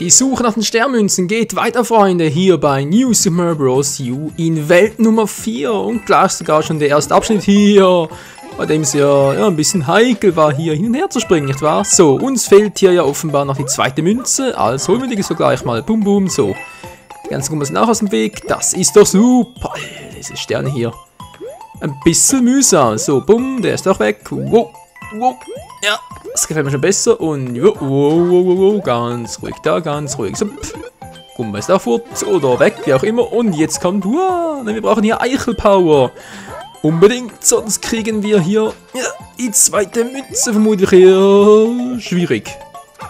Die Suche nach den Sternmünzen geht weiter, Freunde, hier bei New Super Mario Bros. U in Welt Nummer 4 und gleich sogar schon der erste Abschnitt hier, bei dem es ja ein bisschen heikel war, hier hin und her zu springen, nicht wahr? So, uns fehlt hier ja offenbar noch die zweite Münze, also holen wir die so gleich mal, bum bum, so. Die ganzen Gummos sind auch aus dem Weg, das ist doch super, diese Sterne hier. Ein bisschen mühsam, so, bumm, der ist doch weg, wow, wow, ja. Das gefällt mir schon besser und wow, ganz ruhig da, ganz ruhig. So, Gumba ist da fort oder weg, wie auch immer. Und jetzt kommt, wow, wir brauchen hier Eichelpower. Unbedingt, sonst kriegen wir hier die zweite Münze vermutlich hier. Schwierig.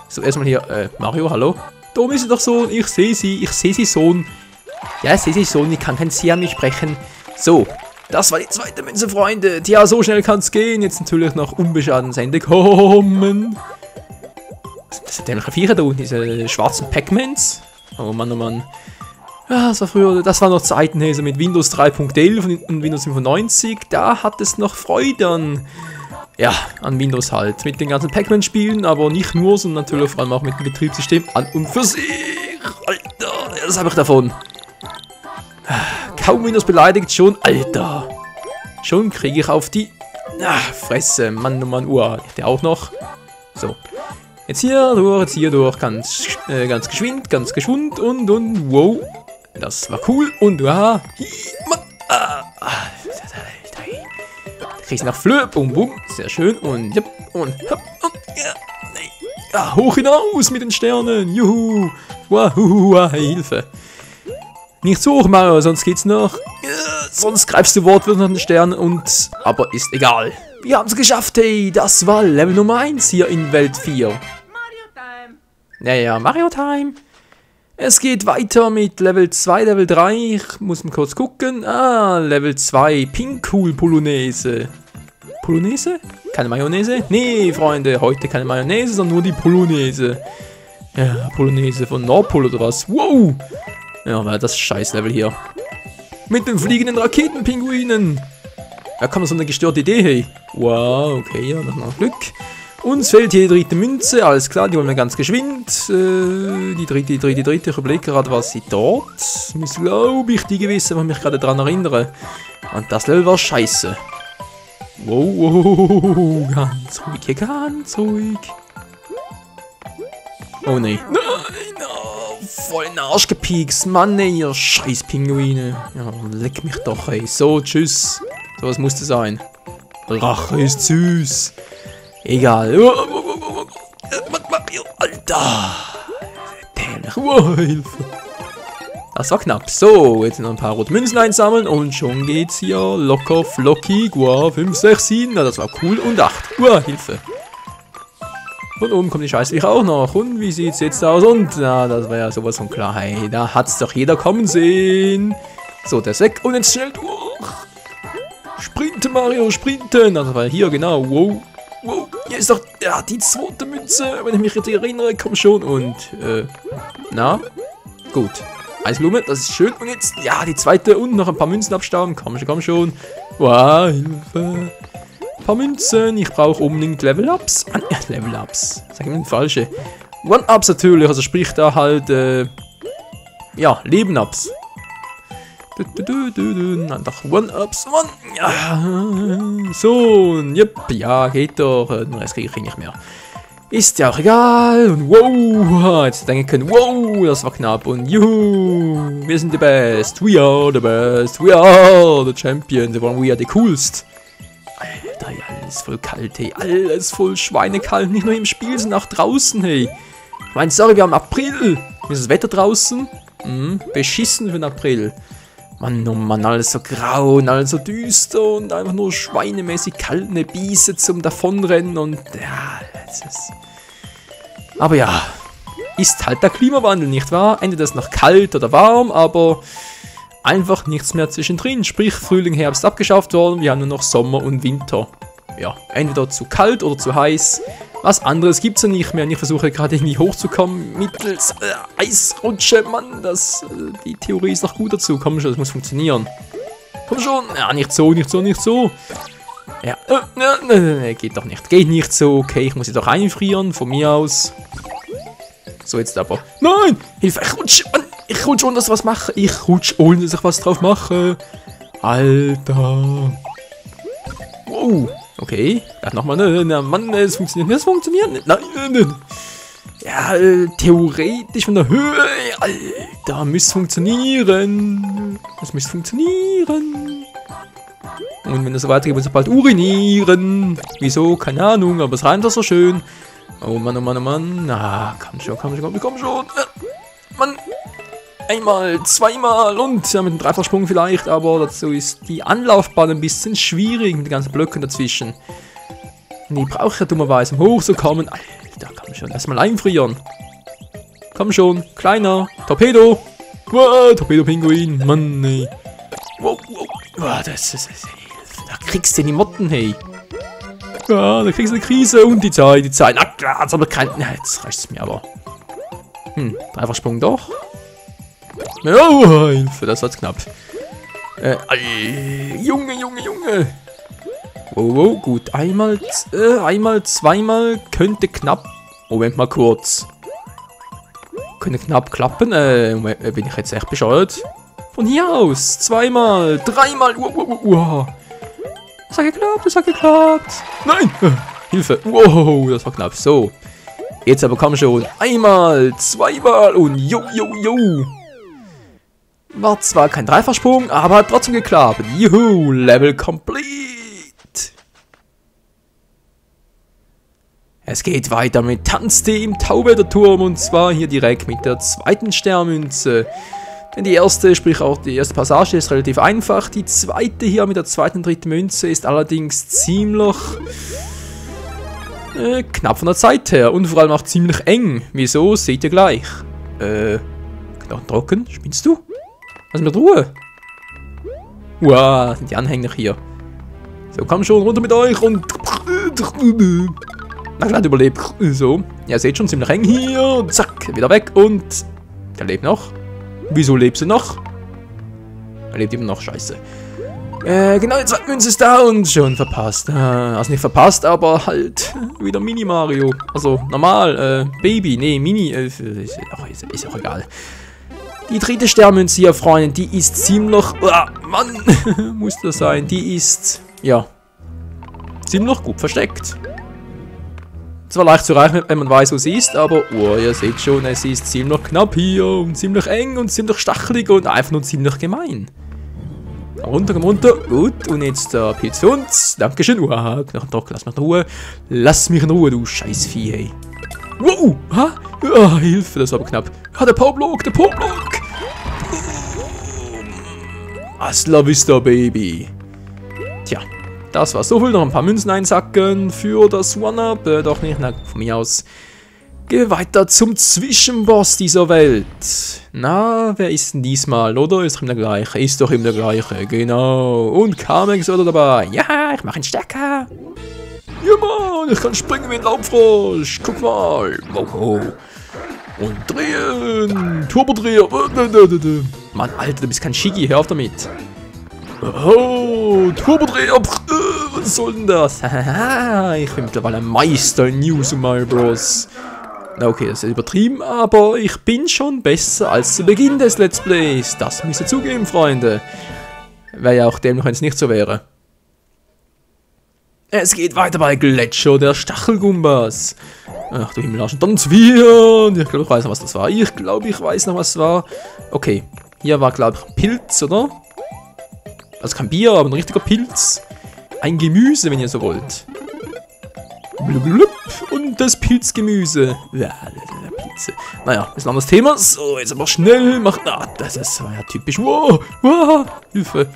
So, erstmal hier, Mario, hallo? Da oben ist sie doch so, ich sehe sie, Sohn. Ja, ich sehe sie, Sohn, ich kann kein Sie an mich sprechen. So. Das war die zweite Münze, Freunde. Tja, so schnell kann es gehen. Jetzt natürlich noch unbeschadet ans Ende kommen. Das sind dämliche Viecher da unten, diese schwarzen Pac-Mans. Oh Mann, oh Mann. Ja, das war früher, das war noch Zeiten hier, so mit Windows 3.11 und Windows 95. Da hat es noch Freude an, ja, an Windows halt. Mit den ganzen Pac-Man-Spielen, aber nicht nur, sondern natürlich vor allem auch mit dem Betriebssystem an und für sich. Alter, das habe ich davon. Kaum Windows beleidigt, schon, Alter. Schon kriege ich auf die Fresse. Mann, oh Mann, der auch noch. So. Jetzt hier durch, ganz geschwind und wow. Das war cool und da krieg ich nach Flö, bum, bum, sehr schön und ja, und ja, hoch hinaus mit den Sternen, juhu, wahua, Hilfe. Nicht so hoch, Mario, sonst geht's noch. Sonst greifst du wortwörtlich nach den Sternen und... Aber ist egal. Wir haben es geschafft, hey. Das war Level Nummer 1 hier in Welt 4. Mario Time. Ja, Mario Time. Es geht weiter mit Level 2, Level 3. Ich muss mal kurz gucken. Level 2. Pinkcool Polonaise. Polonaise? Keine Mayonnaise? Nee, Freunde, heute keine Mayonnaise, sondern nur die Polonaise. Ja, Polonaise von Nordpol oder was? Wow! Ja, aber das Scheiß-Level hier. Mit den fliegenden Raketenpinguinen. Da kam so eine gestörte Idee, hey. Wow, okay, ja, noch Glück. Uns fehlt hier die dritte Münze, alles klar, die wollen wir ganz geschwind. Die dritte, ich überlege gerade, was sie dort. Muss, glaube ich, die gewesen, wenn ich mich gerade daran erinnere. Und das Level war scheiße. Wow, ganz ruhig hier, ganz ruhig. Oh nee. Nein, voll in den Arsch gepiekst. Mann, ey, ihr scheiß Pinguine. Ja, leck mich doch, ey. So, tschüss. So was musste sein. Rache ist süß. Egal. Alter. Dämlich. Hilfe. Das war knapp. So, jetzt noch ein paar rote Münzen einsammeln und schon geht's hier locker flockig. 5, 6, 7. Na, das war cool. Und 8. Hilfe. Von oben kommt die Scheißviecher auch noch. Und wie sieht's jetzt aus? Und na, das war ja sowas von klar. Hey, da hat's doch jeder kommen sehen. So, der ist weg. Und jetzt schnell durch. Sprinten, Mario, sprinten. Das war hier, genau. Wow. Hier ist doch die zweite Münze. Wenn ich mich jetzt erinnere, komm schon. Und, na, gut. Eisblume, das ist schön. Und jetzt, ja, die zweite und noch ein paar Münzen abstauben. Komm schon. Wow, Hilfe. Ein paar Münzen, ich brauche unbedingt Level-Ups. Level-Ups, sag ich mir falsche. One-Ups natürlich, also sprich da halt, ja, Leben-Ups. Einfach One-Ups, ja, so, yep, ja, geht doch, den Rest kriege ich nicht mehr. Ist ja auch egal, und wow, jetzt denken können, wow, das war knapp, und juhu, wir sind the best, we are the best, we are the champions, we are the coolst. Alter, ja, alles voll kalt, hey. Alles voll schweinekalt. Nicht nur im Spiel, sondern auch draußen, hey. Ich meine, sorry, wir haben April. Wie ist das Wetter draußen? Beschissen für den April. Mann, oh Mann, alles so grau und alles so düster und einfach nur schweinemäßig kalt, eine Biese zum Davonrennen und ja, das ist... Aber ja, ist halt der Klimawandel, nicht wahr? Entweder ist noch kalt oder warm, aber... Einfach nichts mehr zwischendrin, sprich Frühling, Herbst abgeschafft worden, wir haben nur noch Sommer und Winter. Ja, entweder zu kalt oder zu heiß, was anderes gibt es ja nicht mehr und ich versuche gerade irgendwie hochzukommen mittels Eisrutsche, Mann, die Theorie ist noch gut dazu, komm schon, das muss funktionieren. Komm schon, ja, nicht so. Ja, geht doch nicht, geht nicht so, okay, ich muss sie doch einfrieren, von mir aus. So, jetzt aber. Nein! Hilfe, ich rutsche. Ich rutsche, ohne dass ich was mache. Ich rutsche, ohne dass ich was drauf mache. Alter. Wow. Okay. Nochmal. Mann, es funktioniert nicht. Es funktioniert nicht. Nein. Ja, theoretisch von der Höhe. Alter, müsste funktionieren. Das müsste funktionieren. Und wenn das so weitergeht, muss ich bald urinieren. Wieso? Keine Ahnung, aber es reimt doch so schön. Oh Mann, oh Mann, oh Mann. Ah, komm schon. Mann. Einmal, zweimal und ja, mit einem Dreifachsprung vielleicht, aber dazu ist die Anlaufbahn ein bisschen schwierig mit den ganzen Blöcken dazwischen. Und die brauche ich ja dummerweise, um hochzukommen. Alter, komm schon, erstmal einfrieren. Komm schon, kleiner, Torpedo. Wow, Torpedo-Pinguin, Mann, ey. Wow. Wow, da kriegst du die Motten, hey. Ja, da kriegst du eine Krise und die Zeit. Na klar, jetzt aber kein... Na, jetzt reicht es mir aber. Dreifachsprung doch. Oh, Hilfe, das war's knapp. Junge. Wow, gut. Einmal, zweimal könnte knapp... Moment mal kurz. Könnte knapp klappen. Bin ich jetzt echt bescheuert? Von hier aus. Zweimal, dreimal. Wow. Das hat geklappt. Nein. Hilfe. Wow, das war knapp. So. Jetzt aber komm schon. Einmal, zweimal und jo. War zwar kein Dreifachsprung, aber hat trotzdem geklappt. Juhu, Level complete. Es geht weiter mit Tanzte im Tauwetterturm und zwar hier direkt mit der zweiten Sternmünze. Denn die erste, sprich auch die erste Passage, ist relativ einfach. Die zweite hier mit der zweiten und dritten Münze ist allerdings ziemlich knapp von der Zeit her und vor allem auch ziemlich eng. Wieso? Seht ihr gleich. Knochen trocken? Spinnst du? Was mit Ruhe? Wow, sind die Anhänger hier. So, komm schon, runter mit euch und... Na klar, überlebt. So, ja, seht schon, ziemlich eng hier. Zack, wieder weg und... Der lebt noch. Wieso lebst du noch? Er lebt immer noch, scheiße. Genau, die zweite Münze ist da und schon verpasst. Also nicht verpasst, aber halt wieder Mini-Mario. Also normal, Baby, nee, Mini, ist auch egal. Die dritte Sternmünze hier, Freunde, die ist ziemlich... Mann, muss das sein. Die ist, ja, ziemlich gut versteckt. Zwar leicht zu erreichen, wenn man weiß, wo sie ist, aber, ihr seht schon, es ist ziemlich knapp hier und ziemlich eng und ziemlich stachelig und einfach nur ziemlich gemein. Runter, komm runter. Gut, und jetzt der Pilz für uns. Dankeschön. Knochen trocken, lass mich in Ruhe. Lass mich in Ruhe, du scheiß Vieh, hey. Wow, Hilfe, das war aber knapp. Der Powerblock. Hasta vista, Baby. Tja, das war so viel. Noch ein paar Münzen einsacken für das One-Up. Doch nicht, na, von mir aus. Geh weiter zum Zwischenboss dieser Welt. Na, wer ist denn diesmal, oder? Ist doch immer der gleiche. Ist doch immer der gleiche, genau. Und Kamex oder dabei. Ja, ich mache ihn stärker. Ja, Mann, ich kann springen wie ein Laubfrosch. Guck mal. Wow. Und drehen. Turbodreher. Mann, Alter, du bist kein Shiggy. Hör auf damit. Oh, Turbodreher. Was soll denn das? Ich bin mittlerweile ein Meister in New Super Mario Bros. Na okay, das ist übertrieben, aber ich bin schon besser als zu Beginn des Let's Plays. Das müsst ihr zugeben, Freunde. Wäre ja auch dämlich, wenn es nicht so wäre. Es geht weiter bei Gletscher der Stachelgumbas. Ach du Himmelarsch, und dann Zwirn. Ich glaube, ich weiß noch, was das war. Ich weiß noch, was es war. Okay, hier war, glaube ich, ein Pilz, oder? Also kein Bier, aber ein richtiger Pilz. Ein Gemüse, wenn ihr so wollt. Blub. Und das Pilzgemüse. Ja, Pilze. Naja, ist ein anderes Thema. So, jetzt aber schnell machen. Das war ja typisch. Wow, Hilfe.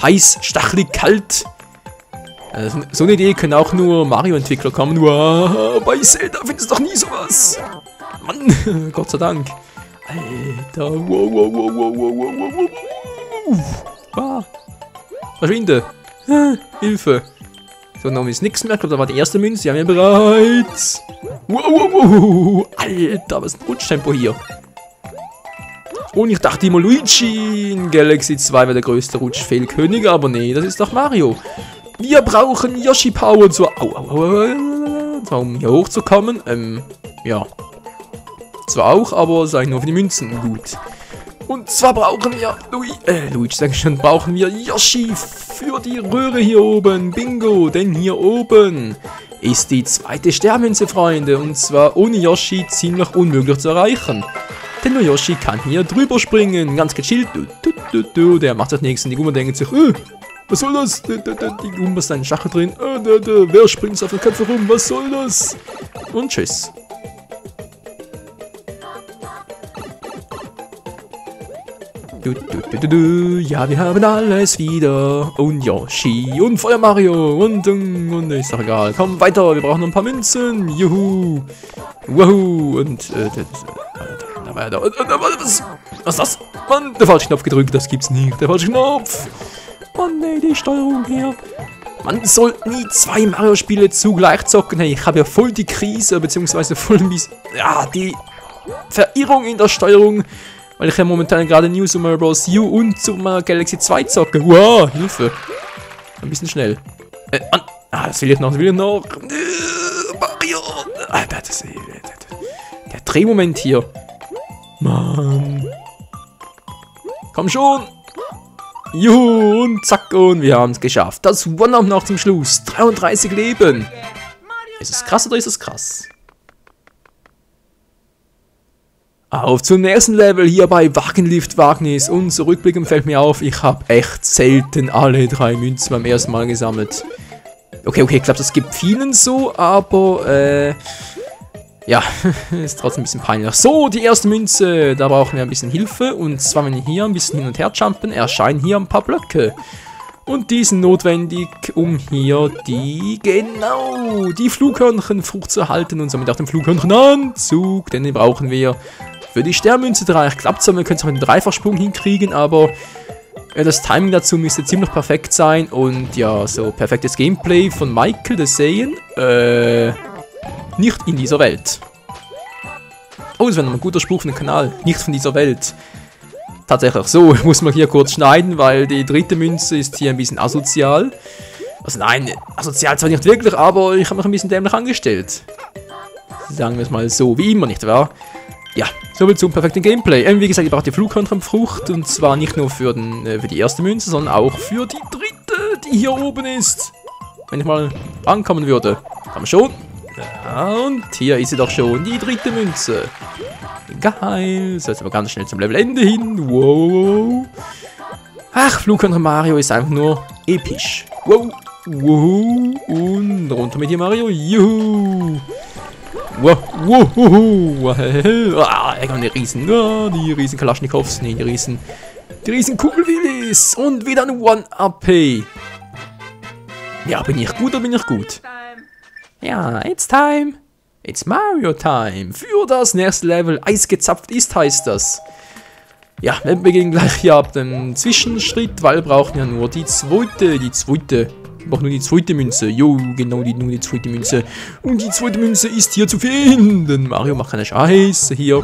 Heiß, stachelig, kalt. So eine Idee können auch nur Mario-Entwickler kommen. Wow, bei Zelda findest du doch nie sowas. Mann, Gott sei Dank. Alter, wow. Verschwinde. Hilfe. So, noch ist nichts mehr. Ich glaube, da war die erste Münze. Ja, wir bereit. Wow. Alter, was ist ein Rutschtempo hier? Und ich dachte immer, Luigi in Galaxy 2 wäre der größte Rutschfehlkönig, aber nee, das ist doch Mario. Wir brauchen Yoshi Power und so. Um hier hochzukommen. Ja. Zwar auch, aber sage ich nur für die Münzen. Gut. Und zwar brauchen wir, Luigi, sag ich schon, brauchen wir Yoshi für die Röhre hier oben. Bingo, denn hier oben ist die zweite Sternmünze, Freunde. Und zwar ohne Yoshi ziemlich unmöglich zu erreichen. Denn nur Yoshi kann hier drüber springen, ganz gechillt. Der macht das nächste. Die Gummer denken sich, was soll das? Die Gummer ist ein Schache drin. Wer springt auf den Köpfe rum? Was soll das? Und tschüss. Ja, wir haben alles wieder. Und Yoshi und Feuer Mario und ist doch egal. Komm, weiter, wir brauchen noch ein paar Münzen. Juhu. Wahoo. Und, da war er da. Was ist das? Mann, der falsche Knopf gedrückt, das gibt's nicht. Der falsche Knopf. Mann, nee, die Steuerung hier. Man soll nie 2 Mario-Spiele zugleich zocken. Hey, ich habe ja voll die Krise, beziehungsweise voll die Verirrung in der Steuerung. Weil ich ja momentan gerade New Super Mario Bros. U und Super Mario Galaxy 2 zocke. Wow, Hilfe. Ein bisschen schnell. Das will ich noch, Mario. Der Drehmoment hier. Mann. Komm schon. Juhu, und zack, und wir haben es geschafft. Das One-Up noch zum Schluss. 33 Leben. Ist es krass oder ist es krass? Auf zum nächsten Level hier bei Wagenlift Wagnis. Und zurückblickend fällt mir auf, ich habe echt selten alle 3 Münzen beim ersten Mal gesammelt. Okay, ich glaube, das gibt vielen so, aber ja, ist trotzdem ein bisschen peinlich. So, die erste Münze, da brauchen wir ein bisschen Hilfe. Und zwar, wenn wir hier ein bisschen hin und her jumpen, erscheinen hier ein paar Blöcke. Und die sind notwendig, um hier die Flughörnchenfrucht zu erhalten und somit auch den Flughörnchenanzug, denn den brauchen wir für die Sternmünze 3. Klappt so, wir können es auch mit einem Dreifachsprung hinkriegen, aber das Timing dazu müsste ziemlich perfekt sein und ja, so perfektes Gameplay von Michael the Saiyan, nicht in dieser Welt. Oh, das wäre noch ein guter Spruch für den Kanal, nicht von dieser Welt. Tatsächlich, so muss man hier kurz schneiden, weil die dritte Münze ist hier ein bisschen asozial. Also nein, asozial zwar nicht wirklich, aber ich habe mich ein bisschen dämlich angestellt. Sagen wir es mal so, wie immer, nicht wahr? Ja, soviel zum perfekten Gameplay. Wie gesagt, ich brauche die Flughörnchenfrucht und zwar nicht nur für die erste Münze, sondern auch für die dritte, die hier oben ist. Wenn ich mal ankommen würde. Komm schon. Ja, und hier ist sie doch schon, die dritte Münze. Geil. So, jetzt aber ganz schnell zum Levelende hin. Wow. Ach, Flughörnchen Mario ist einfach nur episch. Wow. Wow. Und runter mit dir, Mario. Juhu. Wow. Wow. Die riesen Kalaschnikows. Nee, die riesen Kugelwillis. Und wieder ein One-Up. Ja, bin ich gut oder bin ich gut? Ja, it's time. It's Mario Time. Für das nächste Level. Eisgezapft ist, heißt das. Ja, wir beginnen gleich hier ab dem Zwischenschritt, weil wir brauchen ja nur die zweite. Wir brauchen nur die zweite Münze. Jo, genau, nur die zweite Münze. Und die zweite Münze ist hier zu finden. Mario macht keine Scheiße hier.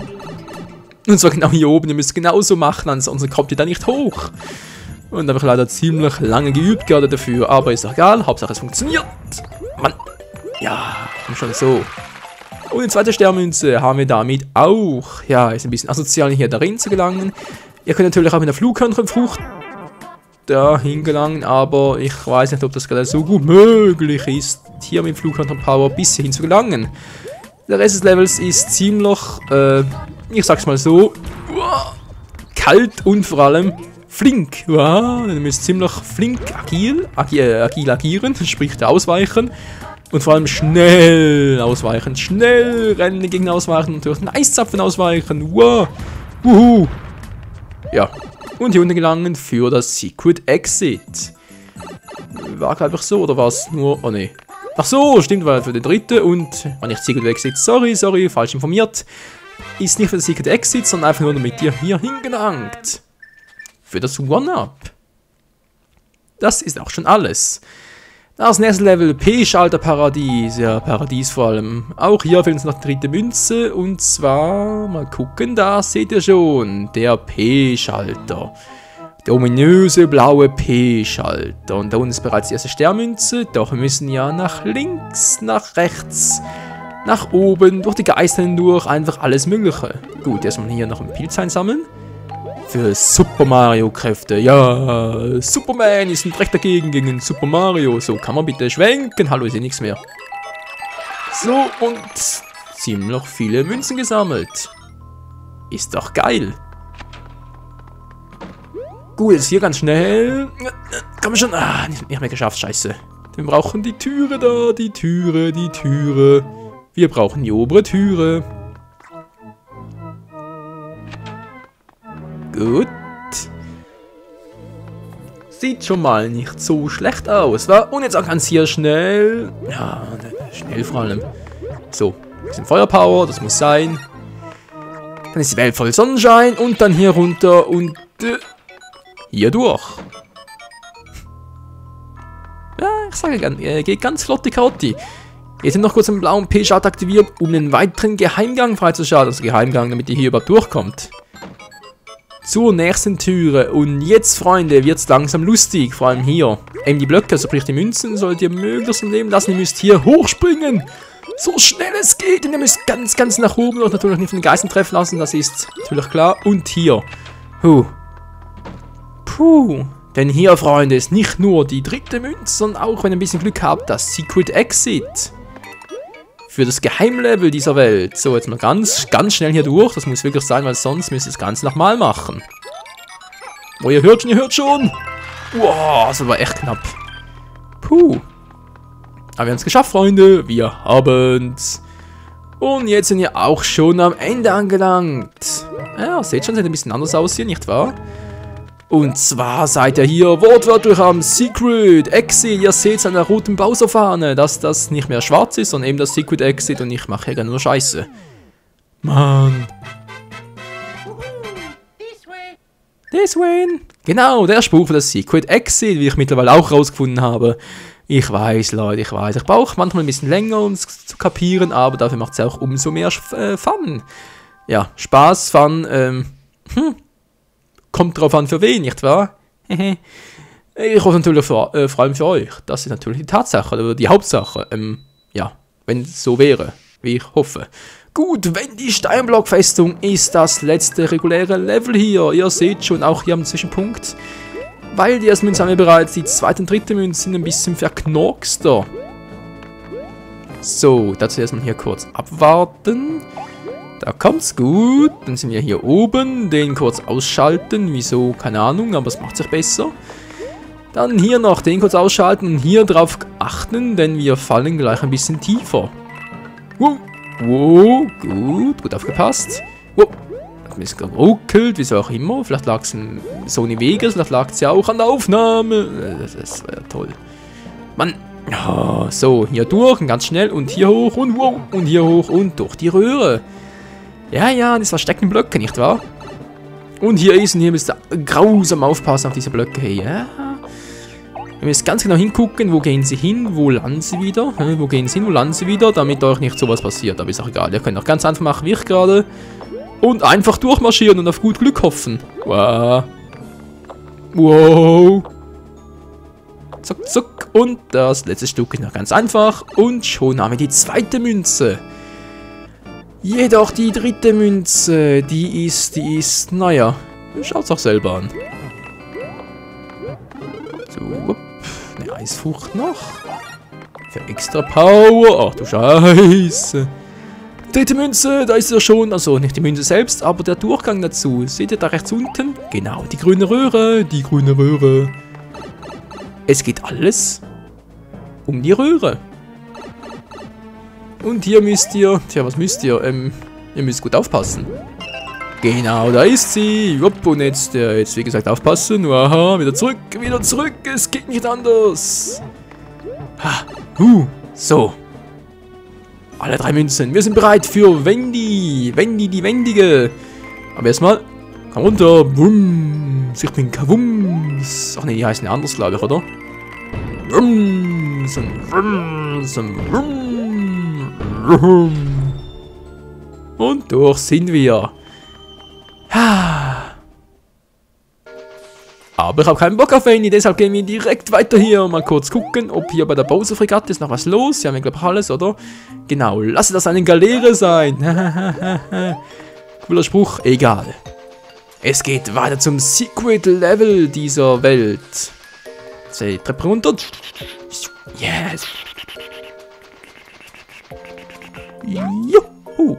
Und zwar genau hier oben. Ihr müsst genauso machen, ansonsten kommt ihr da nicht hoch. Und da habe ich leider ziemlich lange geübt gerade dafür. Aber ist doch egal. Hauptsache es funktioniert. Mann. Ja, schon so. Und die zweite Sternmünze haben wir damit auch. Ja, ist ein bisschen asozial, hier darin zu gelangen. Ihr könnt natürlich auch mit der Flughörnchenfrucht dahin gelangen, aber ich weiß nicht, ob das gerade so gut möglich ist, hier mit Flughörnchenpower bis hierhin zu gelangen. Der Rest des Levels ist ziemlich, ich sag's mal so, kalt und vor allem flink. Wow, ihr müsst ziemlich flink agil agieren, sprich ausweichen. Und vor allem schnell ausweichen, schnell rennen gegen ausweichen und durch den Eiszapfen ausweichen. Wow. Wuhu. Ja. Und hier unten gelangen für das Secret Exit. War glaube ich so, oder war es nur... Oh ne. Ach so, stimmt, war für den dritten und... War nicht Secret Exit, sorry, falsch informiert. Ist nicht für das Secret Exit, sondern einfach nur damit ihr hier hingelangt. Für das One-Up. Das ist auch schon alles. Das nächste Level, P-Schalter Paradies. Ja, Paradies vor allem. Auch hier fehlt uns noch die dritte Münze. Und zwar, mal gucken, da seht ihr schon. Der P-Schalter. Der ominöse blaue P-Schalter. Und da unten ist bereits die erste Sternmünze. Doch wir müssen ja nach links, nach rechts. nach oben, durch die Geister hindurch, einfach alles Mögliche. Gut, erstmal hier noch einen Pilz einsammeln. Für Super Mario Kräfte. Ja, Superman ist ein Dreck dagegen gegen Super Mario. So, kann man bitte schwenken? Hallo, ist hier nichts mehr. So, und ziemlich viele Münzen gesammelt. Ist doch geil. Gut, jetzt hier ganz schnell. Komm schon. Ah, nicht mehr geschafft, scheiße. Wir brauchen die Türe da, die Türe, die Türe. Wir brauchen die obere Türe. Gut. Sieht schon mal nicht so schlecht aus, wa? Und jetzt auch ganz hier schnell. Ja, schnell vor allem. So, ein bisschen Feuerpower, das muss sein. Dann ist die Welt voll Sonnenschein und dann hier runter und hier durch. Ja, ich sage, geht ganz flott die Karotti. Jetzt noch kurz den blauen P-Schalt aktiviert, um den weiteren Geheimgang freizuschalten. Also Geheimgang, damit ihr hier überhaupt durchkommt. Zur nächsten Türe. Und jetzt, Freunde, wird es langsam lustig. Vor allem hier. Eben die Blöcke, also sprich die Münzen, sollt ihr möglichst im Leben lassen. Ihr müsst hier hochspringen. So schnell es geht. Und ihr müsst ganz, ganz nach oben und natürlich nicht von den Geistern treffen lassen. Das ist natürlich klar. Und hier. Puh. Denn hier, Freunde, ist nicht nur die dritte Münze, sondern auch, wenn ihr ein bisschen Glück habt, das Secret Exit. Für das Geheimlevel dieser Welt. So, jetzt mal ganz, ganz schnell hier durch. Das muss wirklich sein, weil sonst müsst ihr es ganz nochmal machen. Oh, ihr hört schon. Wow, das war echt knapp. Puh. Aber wir haben es geschafft, Freunde. Wir haben's. Und jetzt sind wir auch schon am Ende angelangt. Ja, seht schon, sieht ein bisschen anders aus hier, nicht wahr? Und zwar seid ihr hier wortwörtlich am Secret Exit. Ihr seht es an der roten Bowser-Fahne, dass das nicht mehr schwarz ist, sondern eben das Secret Exit. Und ich mache hier nur Scheiße. Mann. This way. Genau, der Spruch für das Secret Exit, wie ich mittlerweile auch rausgefunden habe. Ich weiß, Leute, ich weiß. Ich brauche manchmal ein bisschen länger, um es zu kapieren, aber dafür macht es auch umso mehr Fun. Ja, Spaß, Fun, kommt drauf an, für wen, nicht wahr? Ich hoffe natürlich vor allem für euch. Das ist natürlich die Tatsache, oder die Hauptsache. Ja, wenn es so wäre, wie ich hoffe. Gut, wenn die Steinblockfestung ist das letzte reguläre Level hier. Ihr seht schon, auch hier am Zwischenpunkt. Weil die ersten Münzen haben wir bereits, die zweite und dritte Münze sind ein bisschen verknorkster. So, dazu erstmal hier kurz abwarten. Da kommt's gut. Dann sind wir hier oben. Den kurz ausschalten. Wieso? Keine Ahnung, aber es macht sich besser. Dann hier noch den kurz ausschalten und hier drauf achten, denn wir fallen gleich ein bisschen tiefer. Wow, gut aufgepasst. Wow, ein bisschen geruckelt, wieso auch immer. Vielleicht lag es an Sony Vegas, vielleicht lag es ja auch an der Aufnahme. Das wäre toll. Mann. Oh, so, hier durch und ganz schnell und hier hoch und wow und hier hoch und durch die Röhre. Ja, das versteckten Blöcke, nicht wahr? Und hier ist und hier müsst ihr grausam aufpassen auf diese Blöcke. Ja. Ihr müsst ganz genau hingucken, wo gehen sie hin, wo landen sie wieder. Wo gehen sie hin, wo landen sie wieder, damit euch nicht sowas passiert. Aber ist auch egal, ihr könnt auch ganz einfach machen, wie ich gerade. Und einfach durchmarschieren und auf gut Glück hoffen. Wow. Wow. Zuck, zuck. Und das letzte Stück ist noch ganz einfach. Und schon haben wir die zweite Münze. Jedoch die dritte Münze, die ist, naja, schaut's auch selber an. So, eine Eisfrucht noch. Für extra Power. Ach du Scheiße. Dritte Münze, da ist er schon, also nicht die Münze selbst, aber der Durchgang dazu. Seht ihr da rechts unten? Genau, die grüne Röhre, Es geht alles um die Röhre. Und hier müsst ihr, tja, was müsst ihr? Ihr müsst gut aufpassen. Genau, da ist sie. Jupp, und jetzt wie gesagt aufpassen. Aha, wieder zurück, es geht nicht anders. So. Alle 3 Münzen, wir sind bereit für Wendy. Wendy, die Wendige. Aber erstmal, komm runter. Wumms, ich bin Kavums. Ach ne, die heißen ja anders, glaube ich, oder? Wumms und Wumms und Wumms. Und durch sind wir. Aber ich habe keinen Bock auf Fanny, deshalb gehen wir direkt weiter hier. Mal kurz gucken, ob hier bei der Bowser-Fregatte ist noch was los. Ja, wir haben, glaube ich, alles, oder? Genau, lasse das eine Galeere sein. Cooler Spruch, egal. Es geht weiter zum Secret Level dieser Welt. Die Treppe runter. Yes. Juhu.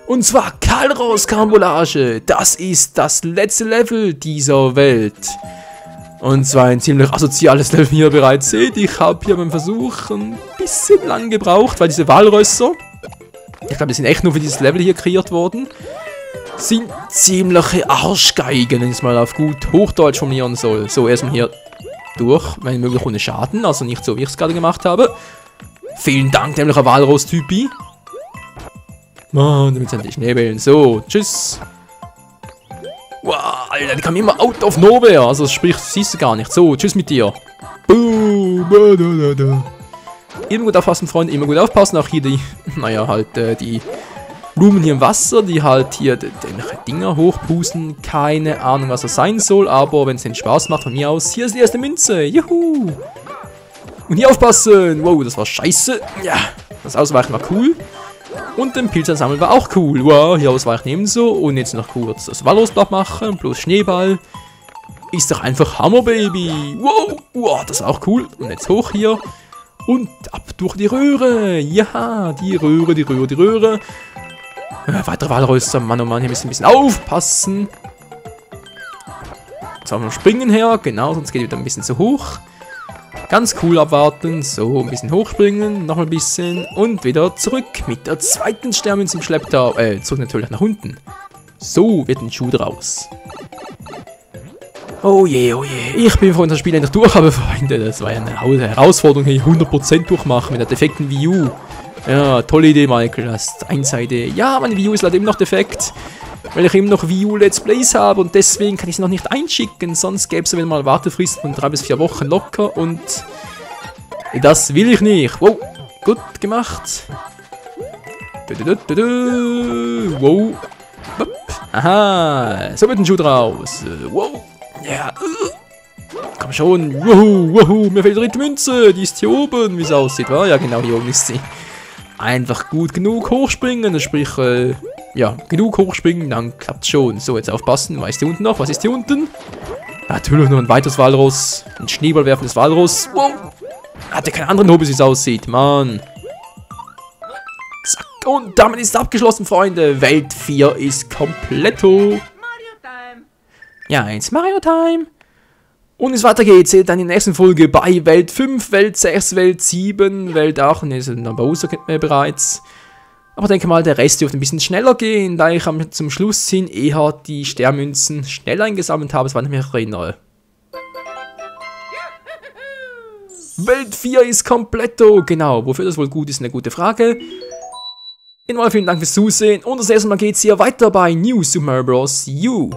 Und zwar Kalros-Karambolage. Das ist das letzte Level dieser Welt. Und zwar ein ziemlich asoziales Level, wie ihr bereits seht. Ich habe hier beim Versuch ein bisschen lang gebraucht, weil diese Walrösser, ich glaube, die sind echt nur für dieses Level hier kreiert worden, sind ziemliche Arschgeigen, wenn ich es mal auf gut Hochdeutsch formulieren soll. So, erstmal hier durch, wenn möglich ohne Schaden, also nicht so, wie ich es gerade gemacht habe. Vielen Dank, dämlicher Walross-Typi. Mann, damit sind die Schneebällen. So, tschüss. Wow, Alter, die kommen immer out of nowhere. Also, sprich, siehst du gar nicht. So, tschüss mit dir. Boom. Immer gut aufpassen, Freunde, immer gut aufpassen. Auch hier die, naja, halt, die Blumen hier im Wasser, die halt hier die Dinger hochpusten. Keine Ahnung, was das sein soll, aber wenn es den Spaß macht von mir aus, hier ist die erste Münze. Juhu. Und hier aufpassen. Wow, das war scheiße. Ja, das Ausweichen war cool. Und den Pilz ansammeln war auch cool. Wow, hier ausweichen ebenso. Und jetzt noch kurz das Walrossblatt machen. Plus Schneeball. Ist doch einfach Hammer, Baby. Wow, wow, das war auch cool. Und jetzt hoch hier. Und ab durch die Röhre. Ja, die Röhre. Weitere Walrösser. Mann, oh Mann, hier müssen wir ein bisschen aufpassen. Jetzt haben wir noch Springen her. Genau, sonst geht es wieder ein bisschen zu hoch. Ganz cool abwarten, so ein bisschen hochspringen, noch ein bisschen und wieder zurück mit der zweiten Sternmünze im Schlepptau. Zurück natürlich nach unten. So wird ein Schuh draus. Oh je, ich bin von unserem Spiel endlich durch, aber Freunde, das war ja eine Herausforderung, hier 100% durchmachen mit der defekten Wii U. Ja, tolle Idee, Michael, das ist Einsseite. Ja, meine Wii U ist leider immer noch defekt. Weil ich eben noch Wii U Let's Plays habe und deswegen kann ich sie noch nicht einschicken, sonst gäbe es wieder mal Wartefrist von 3 bis 4 Wochen locker und das will ich nicht. Wow, gut gemacht. Wow. Aha, so wird ein Schuh draus. Wow, ja. Komm schon, wuhu, mir fehlt die dritte Münze, die ist hier oben, wie es aussieht, wa? Ja genau, hier oben ist sie. Einfach gut genug hochspringen, sprich, ja, genug hochspringen, dann klappt's schon. So, jetzt aufpassen. Was ist hier unten noch? Was ist hier unten? Natürlich noch ein weiteres Walross. Ein Schneeball werfendes Walross. Wow. Hatte keinen anderen Hobby, wie es aussieht. Mann. Zack. Und damit ist es abgeschlossen, Freunde. Welt 4 ist kompletto. Ja, jetzt Mario Time. Und es weiter geht, seht dann in der nächsten Folge bei Welt 5, Welt 6, Welt 7, Welt 8. Ne, ist ein Bowser, kennt man ja bereits. Aber ich denke mal, der Rest dürfte ein bisschen schneller gehen, da ich zum Schluss hin eher die Sternmünzen schnell eingesammelt habe, soweit ich mich erinnere. Welt 4 ist kompletto, genau, wofür das wohl gut ist, eine gute Frage. Vielen Dank fürs Zusehen und das erste Mal geht's hier weiter bei New Super Mario Bros. U.